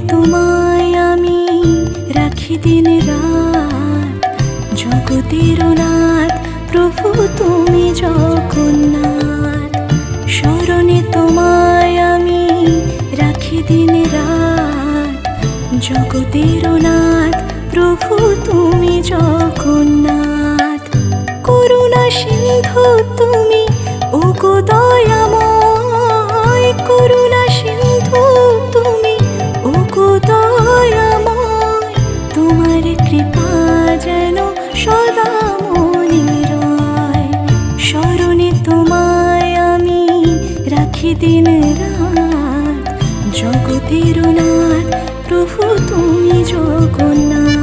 তোমায় আমি রাখি দিন রাত, জগতের নাথ প্রভু তুমি জগন্নাথ। স্মরণে তোমায় আমি রাখি দিন রাত, জগতের নাথ প্রভু তুমি জগন্নাথ। করুণা সিন্ধু তুমি ওগো দয়াময়, করুণা সিন্ধু তুমি ওগো দয়াময়। তোমার কৃপা যেন সদা মনে রয়, স্মরণে তোমায় আমি রাখি দিন রাত, জগতের নাথ প্রভু তুমি জগন্নাথ।